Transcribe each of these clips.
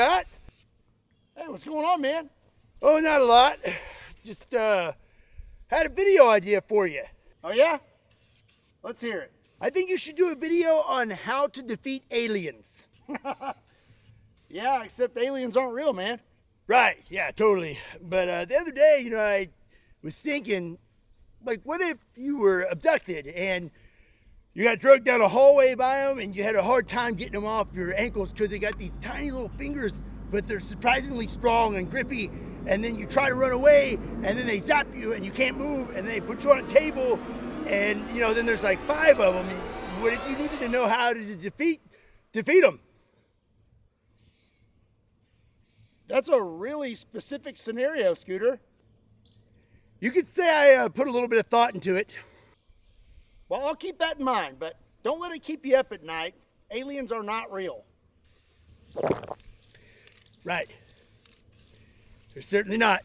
Scott. Hey, what's going on, man? Oh, not a lot. Just had a video idea for you. Oh, yeah? Let's hear it. I think you should do a video on how to defeat aliens. Yeah, except aliens aren't real, man. Right, yeah, totally. But the other day, I was thinking, like, what if you were abducted and you got dragged down a hallway by them and you had a hard time getting them off your ankles because they got these tiny little fingers, but they're surprisingly strong and grippy, and then you try to run away and then they zap you and you can't move, and they put you on a table, and then there's like 5 of them. What if you needed to know how to defeat them? That's a really specific scenario, Scooter. You could say I put a little bit of thought into it. Well, I'll keep that in mind, but don't let it keep you up at night. Aliens are not real. Right. They're certainly not.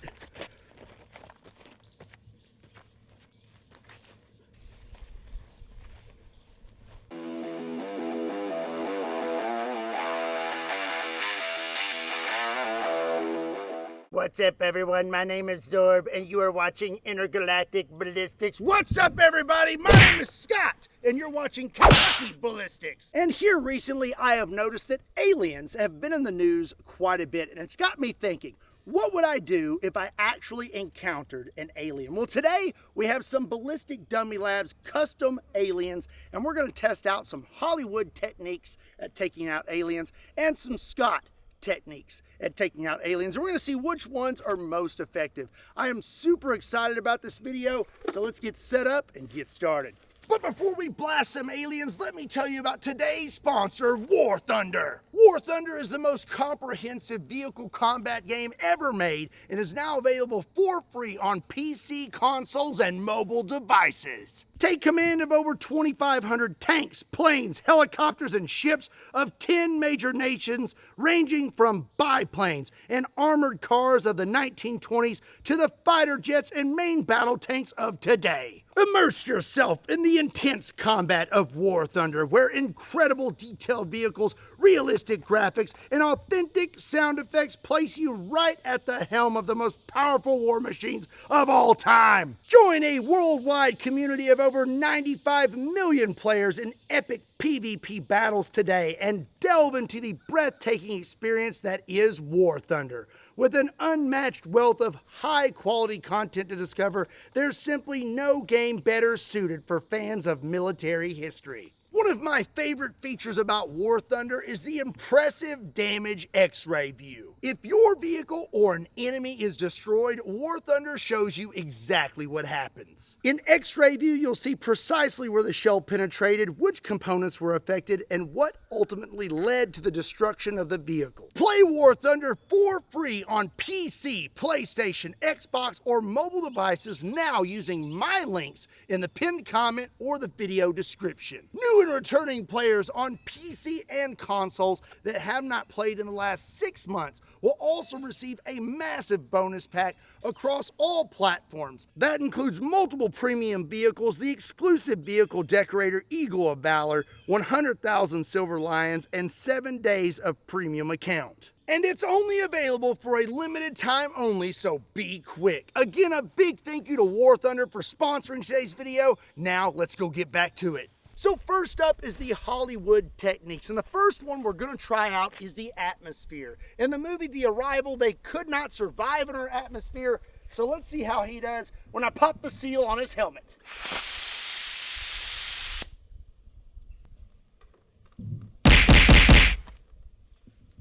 What's up, everyone? My name is Zorb, and you are watching Intergalactic Ballistics. What's up, everybody? My name is Scott, and you're watching Kentucky Ballistics. And here recently, I have noticed that aliens have been in the news quite a bit, and it's got me thinking, what would I do if I actually encountered an alien? Well, today, we have some Ballistic Dummy Labs custom aliens, and we're going to test out some Hollywood techniques at taking out aliens, and some Scott techniques at taking out aliens. And we're going to see which ones are most effective. I am super excited about this video, so let's get set up and get started. But before we blast some aliens, let me tell you about today's sponsor, War Thunder. War Thunder is the most comprehensive vehicle combat game ever made and is now available for free on PC, consoles, and mobile devices. Take command of over 2,500 tanks, planes, helicopters, and ships of 10 major nations, ranging from biplanes and armored cars of the 1920s to the fighter jets and main battle tanks of today. Immerse yourself in the intense combat of War Thunder, where incredible detailed vehicles, realistic graphics, and authentic sound effects place you right at the helm of the most powerful war machines of all time. Join a worldwide community of over 95 million players in epic PvP battles today and delve into the breathtaking experience that is War Thunder. With an unmatched wealth of high-quality content to discover, there's simply no game better suited for fans of military history. One of my favorite features about War Thunder is the impressive damage X-ray view. If your vehicle or an enemy is destroyed, War Thunder shows you exactly what happens. In X-ray view, you'll see precisely where the shell penetrated, which components were affected, and what ultimately led to the destruction of the vehicle. Play War Thunder for free on PC, PlayStation, Xbox, or mobile devices now using my links in the pinned comment or the video description. New and returning players on PC and consoles that have not played in the last 6 months will also receive a massive bonus pack across all platforms. That includes multiple premium vehicles, the exclusive vehicle decorator Eagle of Valor, 100,000 Silver Lions, and 7 days of premium account. And it's only available for a limited time only, so be quick. Again, a big thank you to War Thunder for sponsoring today's video. Now, let's go get back to it. So first up is the Hollywood techniques, and the first one we're going to try out is the atmosphere. In the movie The Arrival, they could not survive in our atmosphere, so let's see how he does when I pop the seal on his helmet.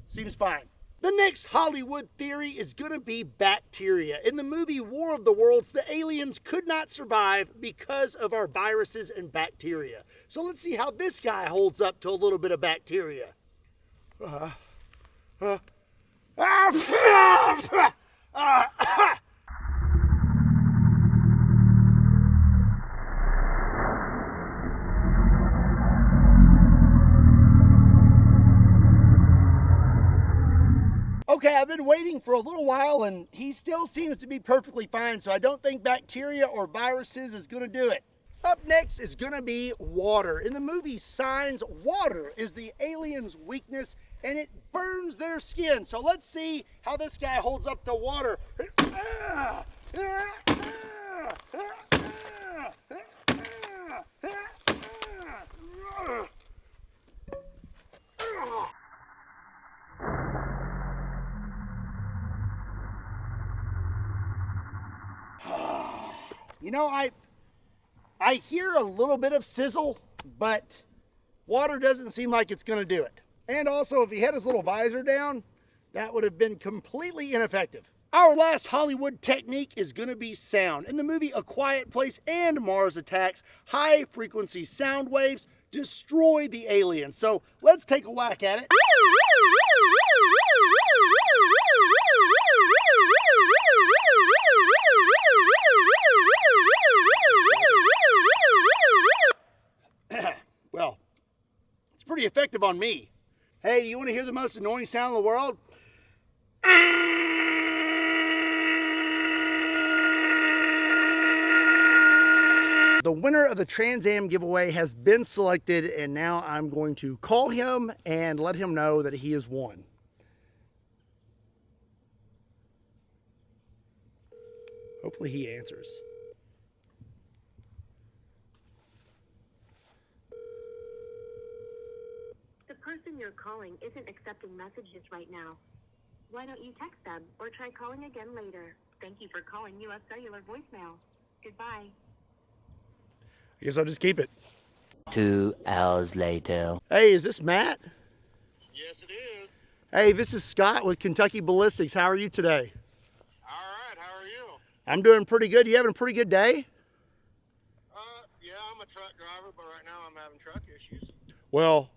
Seems fine. The next Hollywood theory is going to be bacteria. In the movie War of the Worlds, the aliens could not survive because of our viruses and bacteria. So let's see how this guy holds up to a little bit of bacteria. Okay, I've been waiting for a little while and he still seems to be perfectly fine, so I don't think bacteria or viruses is going to do it. Up next is going to be water. In the movie Signs, water is the alien's weakness, and it burns their skin. So let's see how this guy holds up to water. You know, I hear a little bit of sizzle, but water doesn't seem like it's going to do it. And also, if he had his little visor down, that would have been completely ineffective. Our last Hollywood technique is going to be sound. In the movie A Quiet Place and Mars Attacks, high-frequency sound waves destroy the aliens. So let's take a whack at it. Well, it's pretty effective on me. Hey, you want to hear the most annoying sound in the world? The winner of the Trans Am giveaway has been selected, and now I'm going to call him and let him know that he has won. Hopefully he answers. The person you're calling isn't accepting messages right now. Why don't you text them or try calling again later? Thank you for calling U.S. Cellular voicemail. Goodbye. I guess I'll just keep it. 2 hours later. Hey, is this Matt? Yes, it is. Hey, this is Scott with Kentucky Ballistics. How are you today? All right, how are you? I'm doing pretty good. You having a pretty good day? Yeah, I'm a truck driver, but right now I'm having truck issues. Well,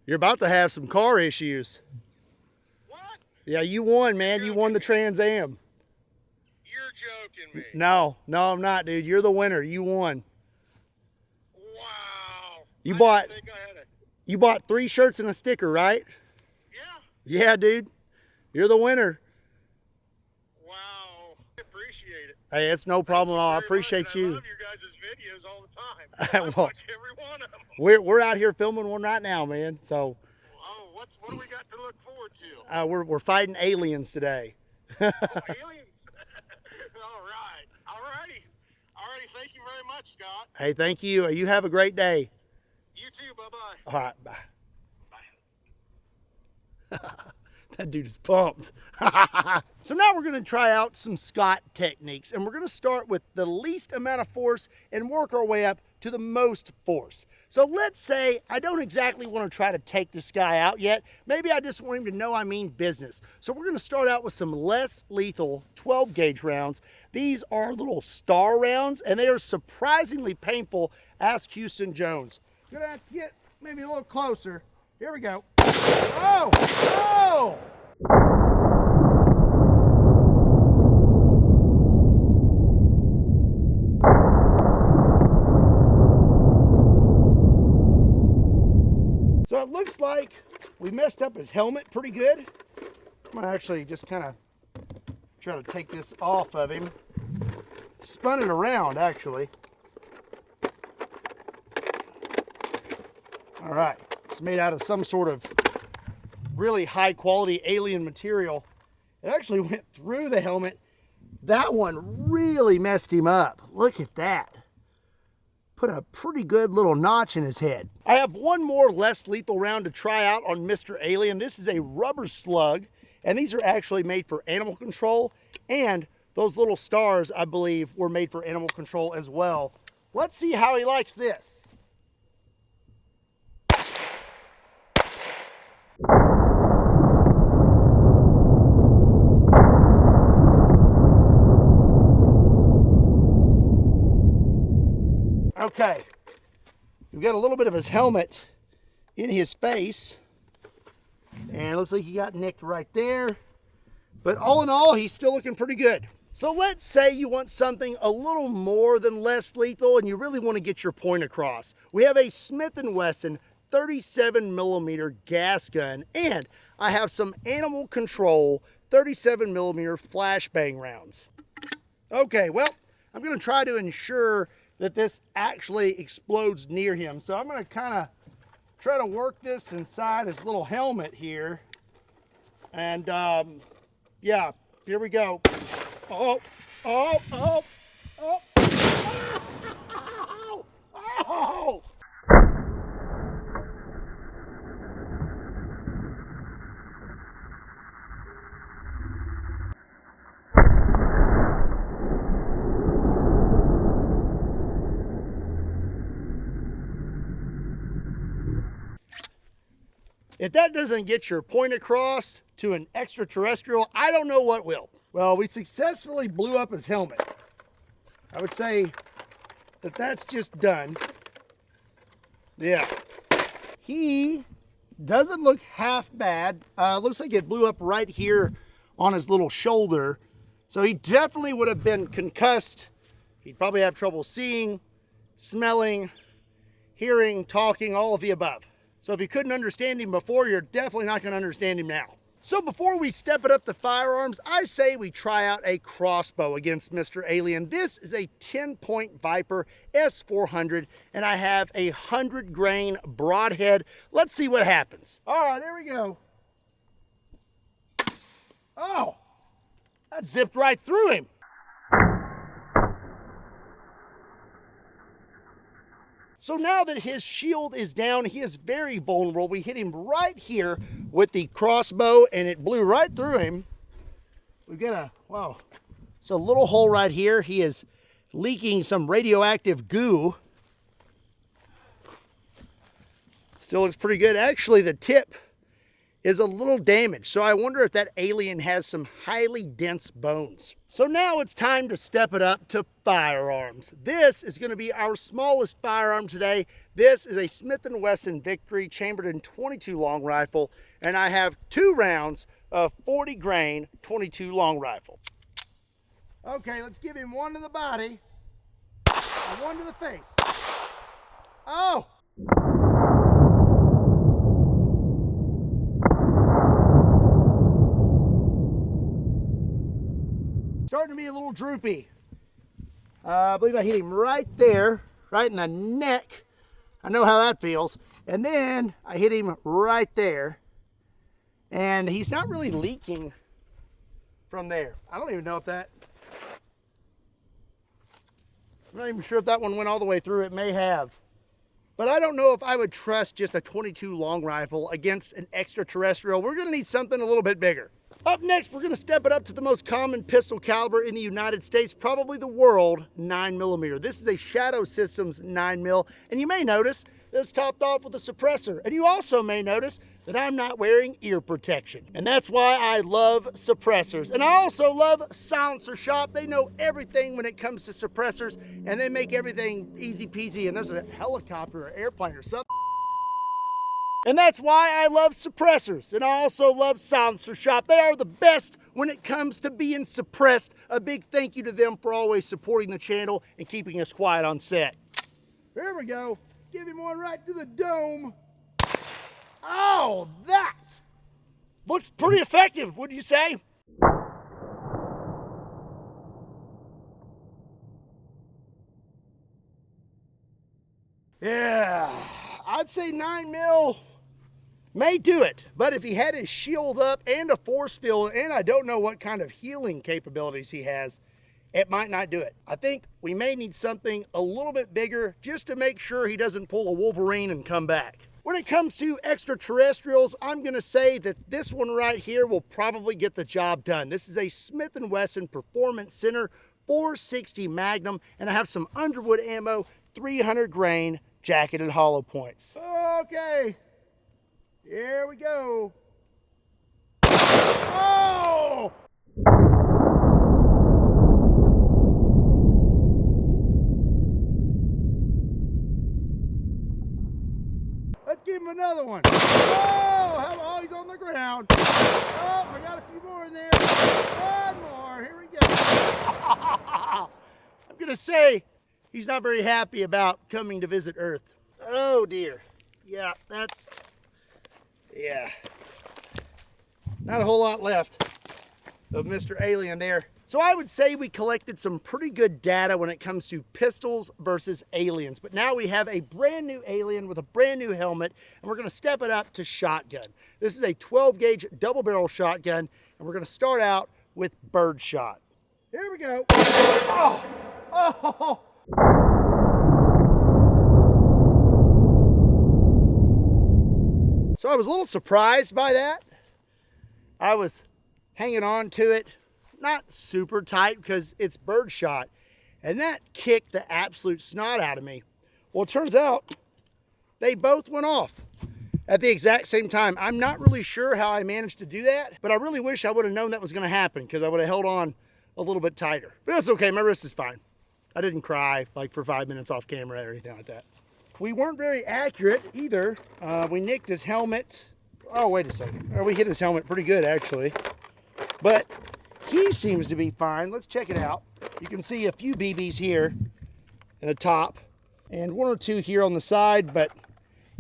you're about to have some car issues. What? Yeah, you won, man. You won the Trans Am. You're joking me. No, I'm not, dude. You're the winner. You won. Wow. You I bought didn't think I had you bought 3 shirts and a sticker, right? Yeah. Yeah, dude. You're the winner. Wow. I appreciate it. Hey, it's no problem at all. I Thank you very appreciate much, you. and I love your guys' videos all the time. I Well, watch every one of them. We're out here filming one right now, man. So Oh, what do we got to look forward to? we're fighting aliens today. Oh, aliens. All right. All righty. Thank you very much, Scott. Hey, thank you. You have a great day. You too. Bye-bye. All right, bye. That dude is pumped. So now we're going to try out some Scott techniques, and we're going to start with the least amount of force and work our way up to the most force. So let's say I don't exactly want to try to take this guy out yet. Maybe I just want him to know I mean business. So we're going to start out with some less lethal 12 gauge rounds. These are little star rounds, and they are surprisingly painful. Ask Houston Jones. Gonna have to get maybe a little closer. Here we go. Oh! Oh! So it looks like we messed up his helmet pretty good. I'm gonna actually just kind of try to take this off of him. Spun it around, actually. All right, it's made out of some sort of really high quality alien material. It actually went through the helmet. That one really messed him up. Look at that. Put a pretty good little notch in his head. I have one more less lethal round to try out on Mr. Alien. This is a rubber slug, and these are actually made for animal control, and those little stars, I believe, were made for animal control as well. Let's see how he likes this. Okay, we've got a little bit of his helmet in his face, and it looks like he got nicked right there. But all in all, he's still looking pretty good. So let's say you want something a little more than less lethal, and you really want to get your point across. We have a Smith & Wesson 37mm gas gun, and I have some animal control 37mm flashbang rounds. Okay, well, I'm going to try to ensure that this actually explodes near him. So I'm going to kind of try to work this inside his little helmet here. And yeah, here we go. Oh, oh, oh, oh. Oh, oh. If that doesn't get your point across to an extraterrestrial, I don't know what will. Well, we successfully blew up his helmet. I would say that that's just done. Yeah. He doesn't look half bad. Looks like it blew up right here on his little shoulder. So he definitely would have been concussed. He'd probably have trouble seeing, smelling, hearing, talking, all of the above. So if you couldn't understand him before, you're definitely not going to understand him now. So before we step it up to firearms, I say we try out a crossbow against Mr. Alien. This is a 10-point Viper S400, and I have a 100-grain broadhead. Let's see what happens. All right, there we go. Oh, that zipped right through him. So now that his shield is down, he is very vulnerable. We hit him right here with the crossbow and it blew right through him. We've got a, wow, so a little hole right here. He is leaking some radioactive goo. Still looks pretty good. Actually, the tip is a little damaged. So I wonder if that alien has some highly dense bones. So now it's time to step it up to firearms. This is going to be our smallest firearm today. This is a Smith & Wesson Victory chambered in .22 long rifle, and I have 2 rounds of 40 grain .22 long rifle. Okay, let's give him one to the body and one to the face. Oh! Starting to be a little droopy. I believe I hit him right there, right in the neck. I know how that feels. And then I hit him right there. And he's not really leaking from there. I don't even know if that... I'm not even sure if that one went all the way through. It may have. But I don't know if I would trust just a .22 long rifle against an extraterrestrial. We're going to need something a little bit bigger. Up next, we're going to step it up to the most common pistol caliber in the United States, probably the world, 9mm. This is a Shadow Systems 9mm, and you may notice it's topped off with a suppressor. And you also may notice that I'm not wearing ear protection. And that's why I love suppressors. And I also love Silencer Shop. They know everything when it comes to suppressors, and they make everything easy peasy. And there's a helicopter or airplane or something. And that's why I love suppressors, and I also love Silencer Shop. They are the best when it comes to being suppressed. A big thank you to them for always supporting the channel and keeping us quiet on set. Here we go. Give him one right to the dome. Oh, that looks pretty effective, wouldn't you say? Yeah, I'd say 9mm may do it, but if he had his shield up and a force field, and I don't know what kind of healing capabilities he has, it might not do it. I think we may need something a little bit bigger just to make sure he doesn't pull a Wolverine and come back. When it comes to extraterrestrials, I'm going to say that this one right here will probably get the job done. This is a Smith & Wesson Performance Center 460 Magnum, and I have some Underwood ammo, 300 grain, jacketed hollow points. Okay, here we go. Oh! Let's give him another one. Oh, he's on the ground. Oh, I got a few more in there. One more, here we go. I'm gonna say he's not very happy about coming to visit Earth. Oh dear. Yeah, yeah. Not a whole lot left of Mr. Alien there. So I would say we collected some pretty good data when it comes to pistols versus aliens. But now we have a brand new alien with a brand new helmet, and we're going to step it up to shotgun. This is a 12 gauge double barrel shotgun, and we're going to start out with bird shot. Here we go. Oh, oh. So I was a little surprised by that. I was hanging on to it, not super tight because it's bird shot, and that kicked the absolute snot out of me. Well, it turns out they both went off at the exact same time. I'm not really sure how I managed to do that, but I really wish I would have known that was going to happen because I would have held on a little bit tighter. But that's okay, my wrist is fine. I didn't cry like for 5 minutes off camera or anything like that. We weren't very accurate either. We nicked his helmet. Oh, wait a second. We hit his helmet pretty good actually, but he seems to be fine. Let's check it out. You can see a few BBs here in the top and one or two here on the side, but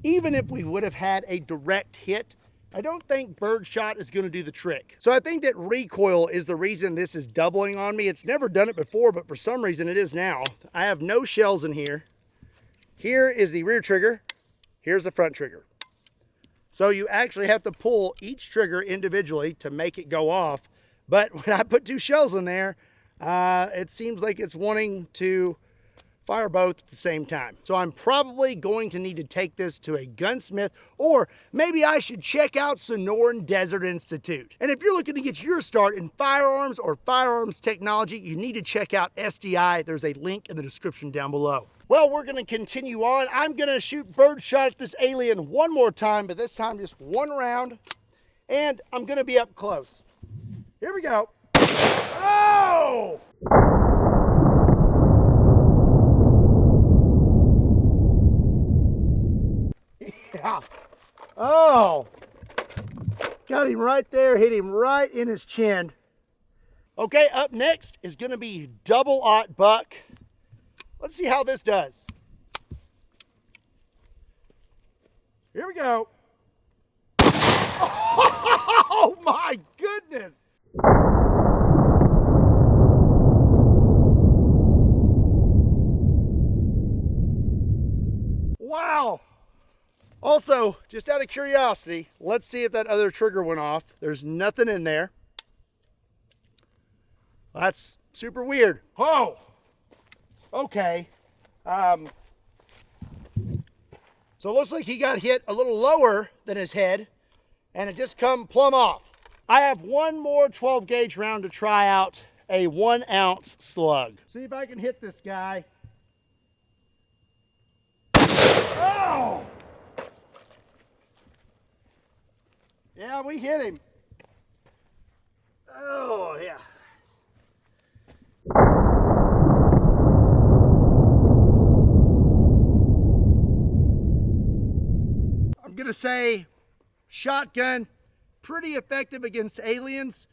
even if we would have had a direct hit, I don't think bird shot is going to do the trick. So I think that recoil is the reason this is doubling on me. It's never done it before, but for some reason it is now. I have no shells in here. Here is the rear trigger. Here's the front trigger. So you actually have to pull each trigger individually to make it go off. But when I put two shells in there, it seems like it's wanting to fire both at the same time. So I'm probably going to need to take this to a gunsmith, or maybe I should check out Sonoran Desert Institute. And if you're looking to get your start in firearms or firearms technology, you need to check out SDI. There's a link in the description down below. Well, we're gonna continue on. I'm gonna shoot bird shot at this alien one more time, but this time just one round, and I'm gonna be up close. Here we go. Oh! Yeah. Oh! Got him right there, hit him right in his chin. Okay, up next is gonna be double-aught buck. Let's see how this does. Here we go. Oh my goodness! Wow! Also, just out of curiosity, let's see if that other trigger went off. There's nothing in there. That's super weird. Oh! Okay. So it looks like he got hit a little lower than his head, and it just come plumb off. I have one more 12 gauge round to try out, a 1 ounce slug. See if I can hit this guy. Oh! Yeah, we hit him. Oh, yeah. I'm gonna say shotgun, pretty effective against aliens.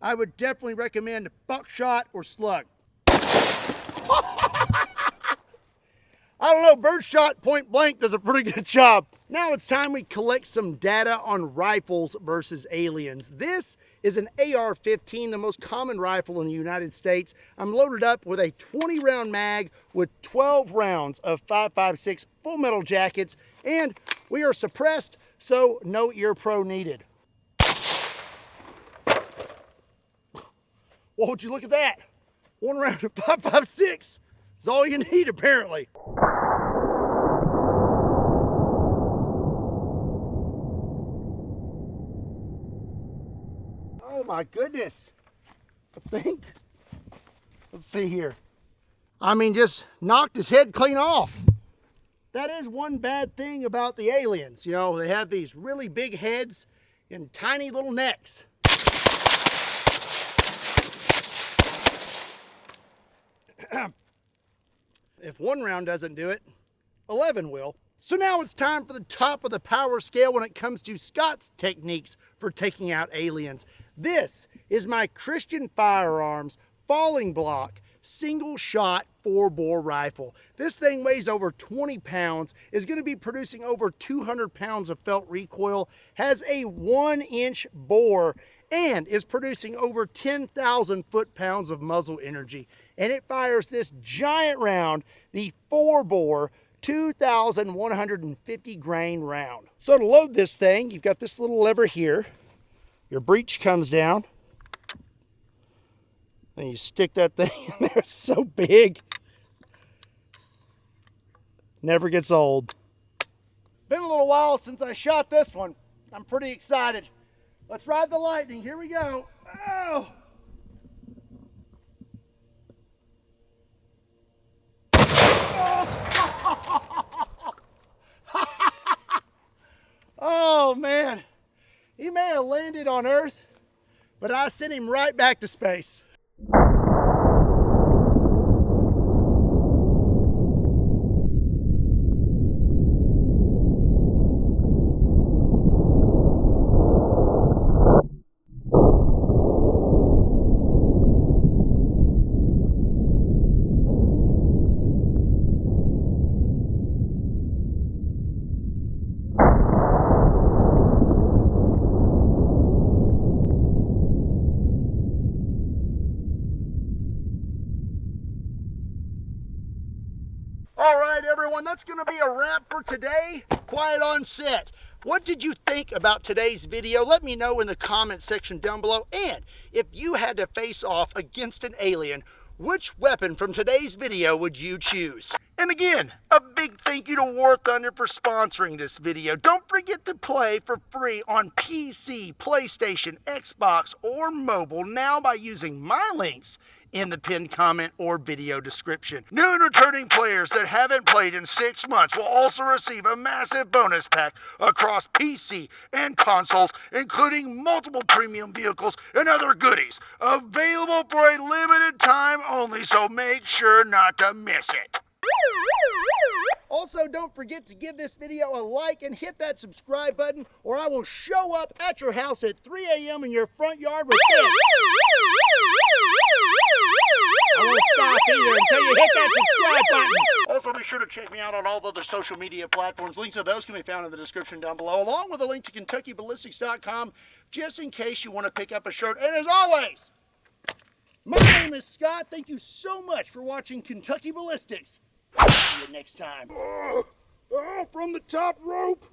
I would definitely recommend buckshot or slug. I don't know, birdshot point blank does a pretty good job. Now it's time we collect some data on rifles versus aliens. This is an AR-15, the most common rifle in the United States. I'm loaded up with a 20 round mag with 12 rounds of 5.56 full metal jackets, and we are suppressed, so no ear pro needed. Well, would you look at that? 1 round of 5.56 is all you need apparently. Oh my goodness. I think, let's see here. I mean, just knocked his head clean off. That is one bad thing about the aliens. You know, they have these really big heads and tiny little necks. If 1 round doesn't do it, 11 will. So now it's time for the top of the power scale when it comes to Scott's techniques for taking out aliens. This is my Christian Firearms falling block single shot 4-bore rifle. This thing weighs over 20 pounds, is going to be producing over 200 pounds of felt recoil, has a 1-inch bore, and is producing over 10,000 foot-pounds of muzzle energy. And it fires this giant round, the 4-bore 2,150 grain round. So to load this thing, you've got this little lever here. Your breech comes down. Then you stick that thing in there. It's so big. Never gets old. Been a little while since I shot this one. I'm pretty excited. Let's ride the lightning. Here we go. Oh! Oh man, he may have landed on Earth, but I sent him right back to space. All right, everyone, that's going to be a wrap for today. Quiet on set. What did you think about today's video? Let me know in the comment section down below. And if you had to face off against an alien, which weapon from today's video would you choose? And again, a big thank you to War Thunder for sponsoring this video. Don't forget to play for free on PC, PlayStation, Xbox, or mobile now by using my links in the pinned comment or video description. New and returning players that haven't played in 6 months will also receive a massive bonus pack across PC and consoles, including multiple premium vehicles and other goodies. Available for a limited time only, so make sure not to miss it. Also, don't forget to give this video a like and hit that subscribe button, or I will show up at your house at 3 a.m. in your front yard with this. I won't stop either until you hit that subscribe button. Also, be sure to check me out on all the other social media platforms. Links to those can be found in the description down below, along with a link to KentuckyBallistics.com, just in case you want to pick up a shirt. And as always, my name is Scott. Thank you so much for watching Kentucky Ballistics. See you next time. From the top rope.